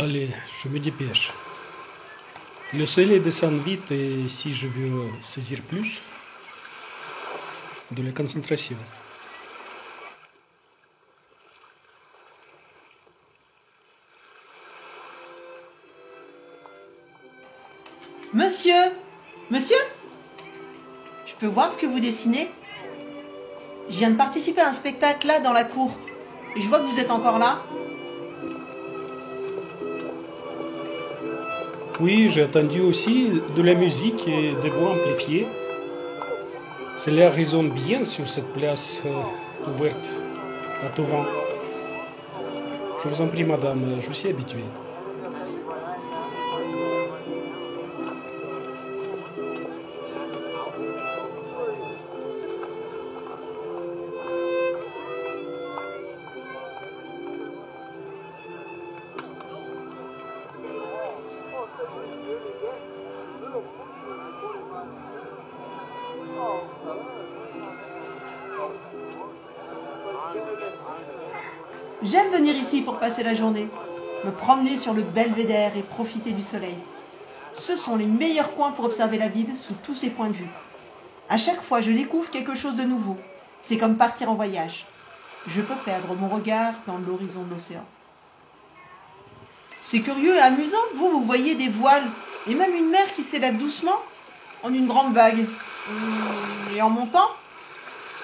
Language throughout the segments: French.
Allez, je me dépêche. Le soleil descend vite et si je veux saisir plus de la concentration. Monsieur! Monsieur! Je peux voir ce que vous dessinez? Je viens de participer à un spectacle là dans la cour. Et je vois que vous êtes encore là. Oui, j'ai entendu aussi de la musique et des voix amplifiées. Cela résonne bien sur cette place ouverte à tout vent. Je vous en prie, madame, je suis habitué. J'aime venir ici pour passer la journée, me promener sur le belvédère et profiter du soleil. Ce sont les meilleurs coins pour observer la ville sous tous ses points de vue. À chaque fois, je découvre quelque chose de nouveau. C'est comme partir en voyage. Je peux perdre mon regard dans l'horizon de l'océan. C'est curieux et amusant. Vous voyez des voiles et même une mer qui s'élève doucement en une grande vague. Et en montant,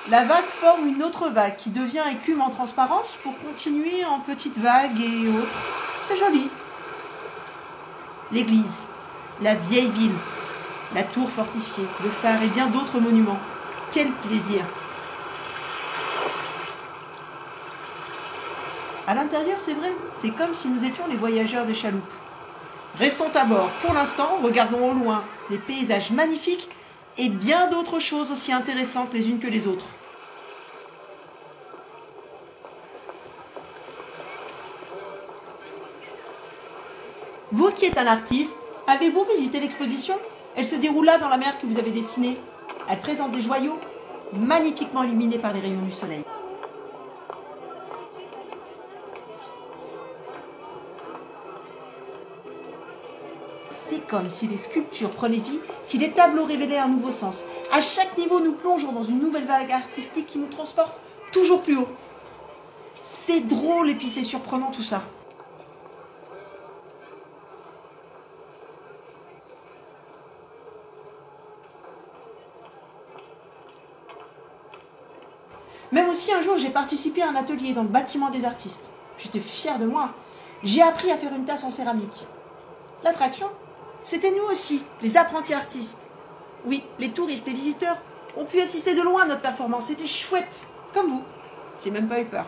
la vague forme une autre vague qui devient écume en transparence pour continuer en petites vagues et autres. C'est joli. L'église, la vieille ville, la tour fortifiée, le phare et bien d'autres monuments. Quel plaisir! À l'intérieur, c'est vrai, c'est comme si nous étions les voyageurs des chaloupes. Restons à bord. Pour l'instant, regardons au loin les paysages magnifiques et bien d'autres choses aussi intéressantes les unes que les autres. Vous qui êtes un artiste, avez-vous visité l'exposition? Elle se déroule là dans la mer que vous avez dessinée. Elle présente des joyaux magnifiquement illuminés par les rayons du soleil. C'est comme si les sculptures prenaient vie, si les tableaux révélaient un nouveau sens. À chaque niveau, nous plongeons dans une nouvelle vague artistique qui nous transporte toujours plus haut. C'est drôle et puis c'est surprenant tout ça. Même aussi, un jour, j'ai participé à un atelier dans le bâtiment des artistes. J'étais fière de moi. J'ai appris à faire une tasse en céramique. L'attraction, c'était nous aussi, les apprentis artistes. Oui, les touristes, les visiteurs ont pu assister de loin à notre performance. C'était chouette, comme vous. J'ai même pas eu peur.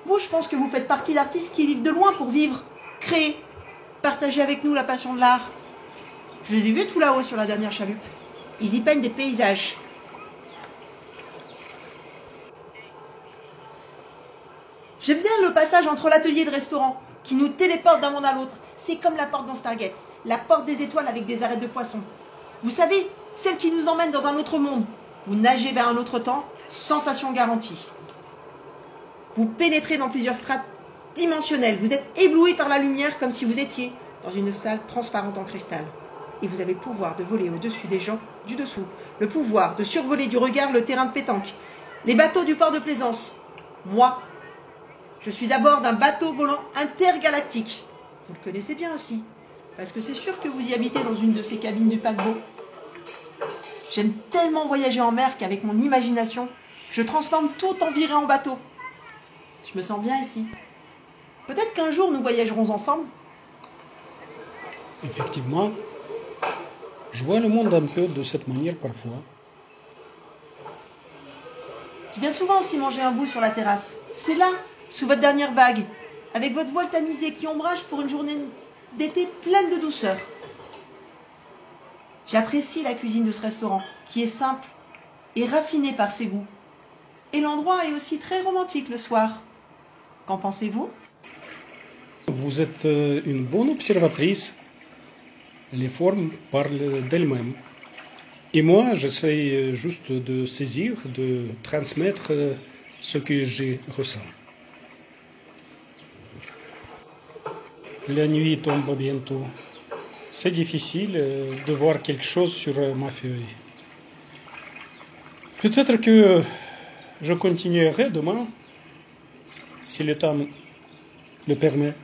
Vous, je pense que vous faites partie d'artistes qui vivent de loin pour vivre, créer, partager avec nous la passion de l'art. Je les ai vus tout là-haut sur la dernière chalupe. Ils y peignent des paysages. J'aime bien le passage entre l'atelier et le restaurant, qui nous téléporte d'un monde à l'autre. C'est comme la porte dans Stargate, la porte des étoiles avec des arêtes de poissons. Vous savez, celle qui nous emmène dans un autre monde. Vous nagez vers un autre temps, sensation garantie. Vous pénétrez dans plusieurs strates dimensionnelles. Vous êtes ébloui par la lumière comme si vous étiez dans une salle transparente en cristal. Et vous avez le pouvoir de voler au-dessus des gens du dessous. Le pouvoir de survoler du regard le terrain de pétanque. Les bateaux du port de plaisance. Moi, je suis à bord d'un bateau volant intergalactique. Vous le connaissez bien aussi, parce que c'est sûr que vous y habitez dans une de ces cabines du paquebot. J'aime tellement voyager en mer qu'avec mon imagination, je transforme tout en virée en bateau. Je me sens bien ici. Peut-être qu'un jour nous voyagerons ensemble. Effectivement, je vois le monde un peu de cette manière parfois. Je viens souvent aussi manger un bout sur la terrasse. C'est là, sous votre dernière vague, avec votre voile tamisé qui ombrage pour une journée d'été pleine de douceur. J'apprécie la cuisine de ce restaurant, qui est simple et raffinée par ses goûts. Et l'endroit est aussi très romantique le soir. Qu'en pensez-vous? Vous êtes une bonne observatrice. Les formes parlent d'elles-mêmes. Et moi, j'essaie juste de saisir, de transmettre ce que je ressens. La nuit tombe bientôt. C'est difficile de voir quelque chose sur ma feuille. Peut-être que je continuerai demain, si le temps le permet.